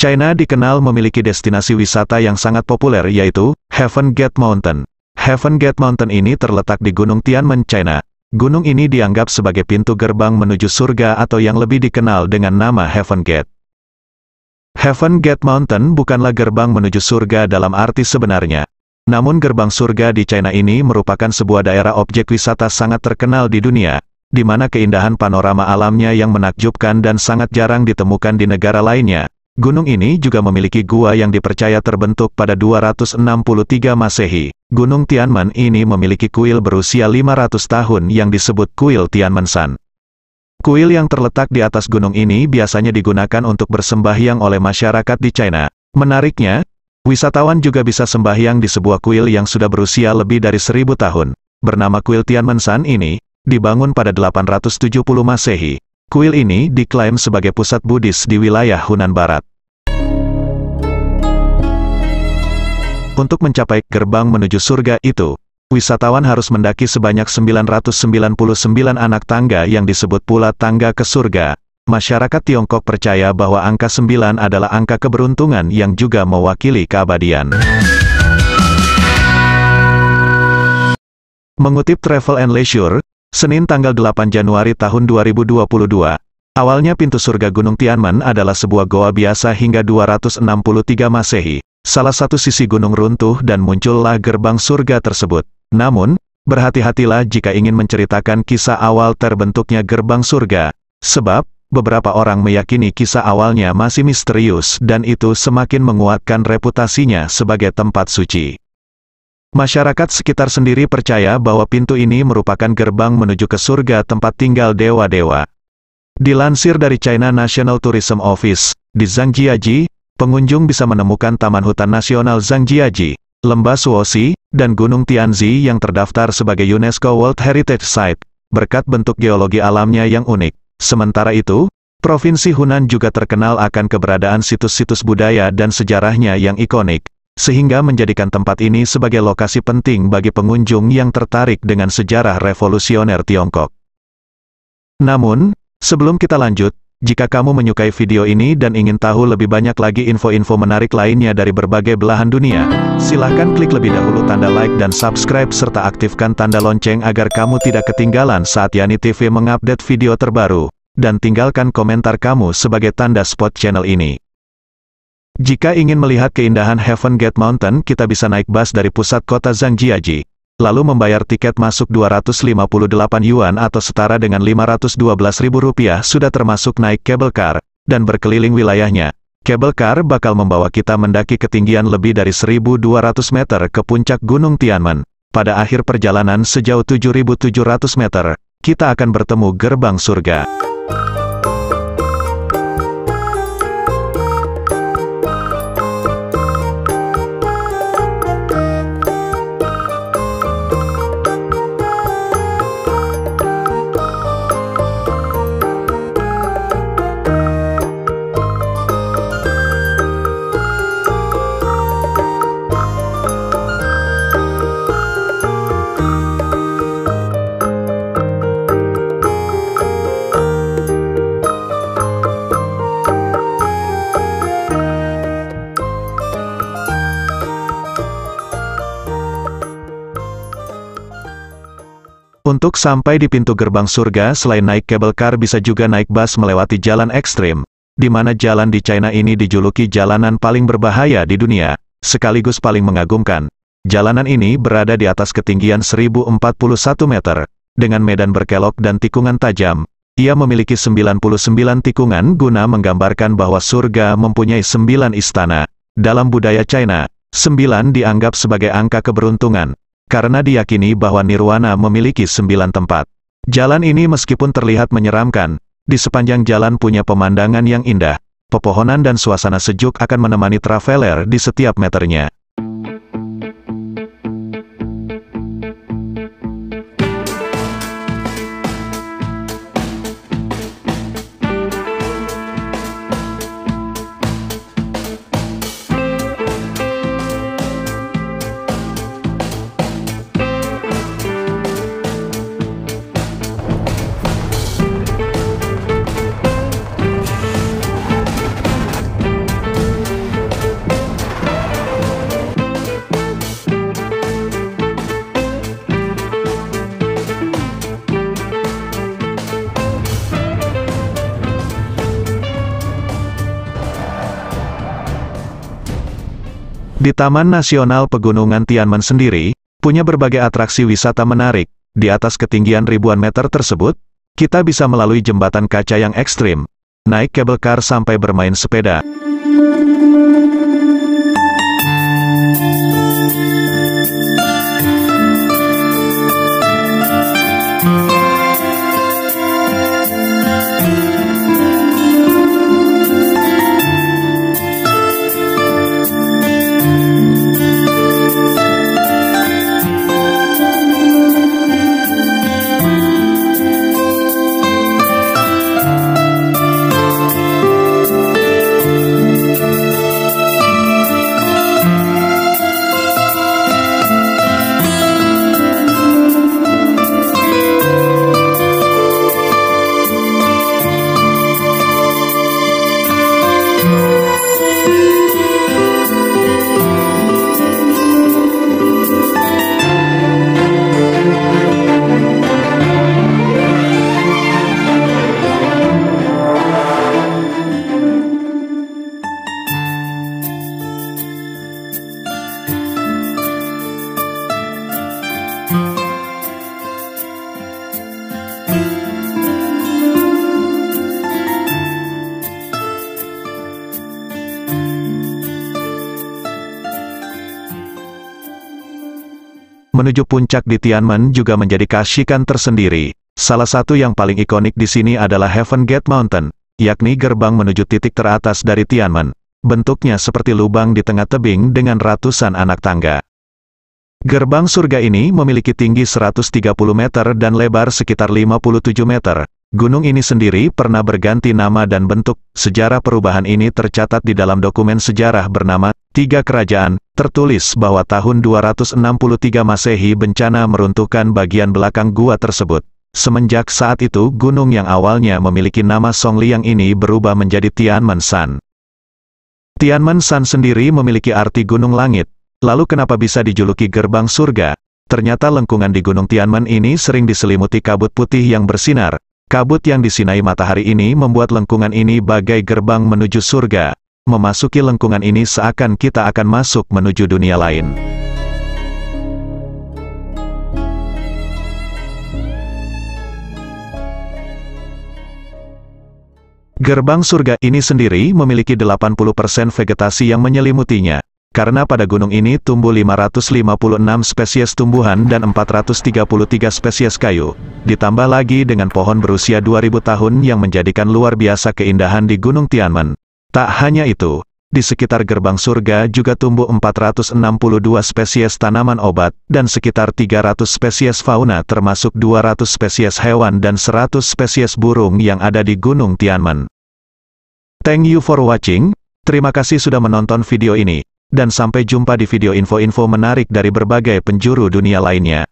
China dikenal memiliki destinasi wisata yang sangat populer yaitu Heaven Gate Mountain. Heaven Gate Mountain ini terletak di Gunung Tianmen, China. Gunung ini dianggap sebagai pintu gerbang menuju surga atau yang lebih dikenal dengan nama Heaven Gate. Heaven Gate Mountain bukanlah gerbang menuju surga dalam arti sebenarnya. Namun gerbang surga di China ini merupakan sebuah daerah objek wisata sangat terkenal di dunia, di mana keindahan panorama alamnya yang menakjubkan dan sangat jarang ditemukan di negara lainnya. Gunung ini juga memiliki gua yang dipercaya terbentuk pada 263 Masehi. Gunung Tianmen ini memiliki kuil berusia 500 tahun yang disebut Kuil Tianmenshan. Kuil yang terletak di atas gunung ini biasanya digunakan untuk bersembahyang oleh masyarakat di China. Menariknya, wisatawan juga bisa sembahyang di sebuah kuil yang sudah berusia lebih dari 1000 tahun. Bernama Kuil Tianmenshan ini, dibangun pada 870 Masehi. Kuil ini diklaim sebagai pusat Buddhis di wilayah Hunan Barat. Untuk mencapai gerbang menuju surga itu, wisatawan harus mendaki sebanyak 999 anak tangga yang disebut pula tangga ke surga. Masyarakat Tiongkok percaya bahwa angka 9 adalah angka keberuntungan yang juga mewakili keabadian. Mengutip Travel and Leisure, Senin tanggal 8 Januari tahun 2022, awalnya pintu surga Gunung Tianmen adalah sebuah goa biasa hingga 263 Masehi. Salah satu sisi gunung runtuh dan muncullah gerbang surga tersebut. Namun, berhati-hatilah jika ingin menceritakan kisah awal terbentuknya gerbang surga, sebab beberapa orang meyakini kisah awalnya masih misterius dan itu semakin menguatkan reputasinya sebagai tempat suci. Masyarakat sekitar sendiri percaya bahwa pintu ini merupakan gerbang menuju ke surga tempat tinggal dewa-dewa. Dilansir dari China National Tourism Office, di Zhangjiajie, pengunjung bisa menemukan Taman Hutan Nasional Zhangjiajie, Lembah Suosi, dan Gunung Tianzi yang terdaftar sebagai UNESCO World Heritage Site, berkat bentuk geologi alamnya yang unik. Sementara itu, Provinsi Hunan juga terkenal akan keberadaan situs-situs budaya dan sejarahnya yang ikonik, sehingga menjadikan tempat ini sebagai lokasi penting bagi pengunjung yang tertarik dengan sejarah revolusioner Tiongkok. Namun, sebelum kita lanjut, jika kamu menyukai video ini dan ingin tahu lebih banyak lagi info-info menarik lainnya dari berbagai belahan dunia, silahkan klik lebih dahulu tanda like dan subscribe serta aktifkan tanda lonceng agar kamu tidak ketinggalan saat Yani TV mengupdate video terbaru, dan tinggalkan komentar kamu sebagai tanda support channel ini. Jika ingin melihat keindahan Heaven Gate Mountain, kita bisa naik bus dari pusat kota Zhangjiajie, lalu membayar tiket masuk 258 yuan atau setara dengan Rp512.000 sudah termasuk naik cable car, dan berkeliling wilayahnya. Cable car bakal membawa kita mendaki ketinggian lebih dari 1.200 meter ke puncak Gunung Tianmen. Pada akhir perjalanan sejauh 7.700 meter, kita akan bertemu gerbang surga. Untuk sampai di pintu gerbang surga, selain naik cable car bisa juga naik bus melewati jalan ekstrim, di mana jalan di China ini dijuluki jalanan paling berbahaya di dunia, sekaligus paling mengagumkan. Jalanan ini berada di atas ketinggian 1041 meter, dengan medan berkelok dan tikungan tajam. Ia memiliki 99 tikungan guna menggambarkan bahwa surga mempunyai 9 istana. Dalam budaya China, 9 dianggap sebagai angka keberuntungan, karena diyakini bahwa nirwana memiliki 9 tempat. Jalan ini meskipun terlihat menyeramkan, di sepanjang jalan punya pemandangan yang indah, pepohonan dan suasana sejuk akan menemani traveler di setiap meternya. Di Taman Nasional Pegunungan Tianmen sendiri, punya berbagai atraksi wisata menarik. Di atas ketinggian ribuan meter tersebut, kita bisa melalui jembatan kaca yang ekstrim, naik kabel kar sampai bermain sepeda. Menuju puncak di Tianmen juga menjadi keasyikan tersendiri. Salah satu yang paling ikonik di sini adalah Heaven Gate Mountain, yakni gerbang menuju titik teratas dari Tianmen. Bentuknya seperti lubang di tengah tebing dengan ratusan anak tangga. Gerbang surga ini memiliki tinggi 130 meter dan lebar sekitar 57 meter. Gunung ini sendiri pernah berganti nama dan bentuk. Sejarah perubahan ini tercatat di dalam dokumen sejarah bernama Tiga Kerajaan. Tertulis bahwa tahun 263 Masehi bencana meruntuhkan bagian belakang gua tersebut. Semenjak saat itu gunung yang awalnya memiliki nama Songliang ini berubah menjadi Tianmen Shan. Tianmen Shan sendiri memiliki arti gunung langit. Lalu kenapa bisa dijuluki gerbang surga? Ternyata lengkungan di Gunung Tianmen ini sering diselimuti kabut putih yang bersinar. Kabut yang disinai matahari ini membuat lengkungan ini bagai gerbang menuju surga. Memasuki lengkungan ini seakan kita akan masuk menuju dunia lain. Gerbang surga ini sendiri memiliki 80% vegetasi yang menyelimutinya. Karena pada gunung ini tumbuh 556 spesies tumbuhan dan 433 spesies kayu, ditambah lagi dengan pohon berusia 2000 tahun yang menjadikan luar biasa keindahan di Gunung Tianmen. Tak hanya itu, di sekitar gerbang surga juga tumbuh 462 spesies tanaman obat, dan sekitar 300 spesies fauna termasuk 200 spesies hewan dan 100 spesies burung yang ada di Gunung Tianmen. Thank you for watching, terima kasih sudah menonton video ini. Dan sampai jumpa di video info-info menarik dari berbagai penjuru dunia lainnya.